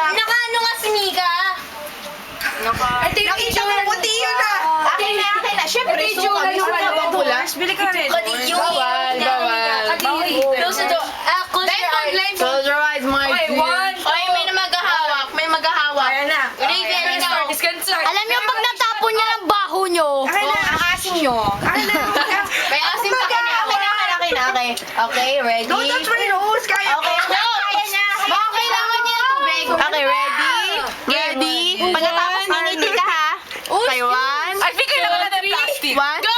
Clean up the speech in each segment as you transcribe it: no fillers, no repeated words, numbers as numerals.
Nakaano nga si Mika? Ito yung itsura ng puti yun ah. Akin na. Siyempre, suka. May suka ba pula? Bili ka rin. Kadiri. Close the door. Close your eyes. Close your eyes, my Okay, dear. one. Oy, may maghahawak. May maghahawak. Ayan na. Raven, ikaw. Alam niyo, pag natapon niya ng baho niyo, Akin na. Ang asin nyo. Akin na. May asin pa kanya. Okay. Okay, ready? Don't touch my nose. Kaya ko. Okay, no! Baka kailangan niya ng tubig. Okay, ready? Ready? Pagkatapos ngingiti ka ha. Okay, one. I think kailangan natin plastic. One. Go!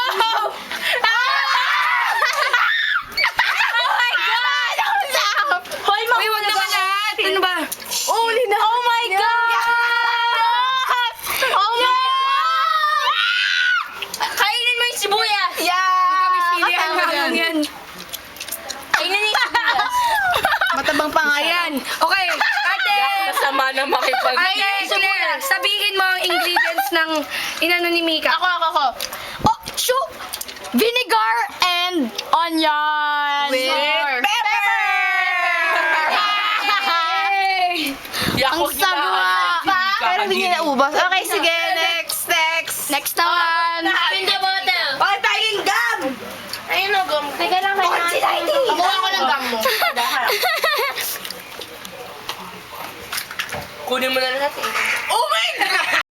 Oh my God! Hoy, Uy, wag naman na. Ano ba? Uli na. Oh my God! Oh my God! kainin mo yung sibuyas. Yeah! Pilihan mo yan. Kainin niyo yung sibuyas. Matabang pa nga Ayan. Okay. Ate. Masama na makipag... Ate, Claire, sabihin mo ang ingredients ng inano ni Mika. Ako. Oh, shoot! Vinegar and onion. With pepper! Ang sarap. Pero hindi niya naubos. Okay, sige. Next. Next naman. Open the bottle. Oh, tayong gum! Ayun o, gum. Teka lang, Kumuha ko ng gum mo. Kunin mo na lahat eh.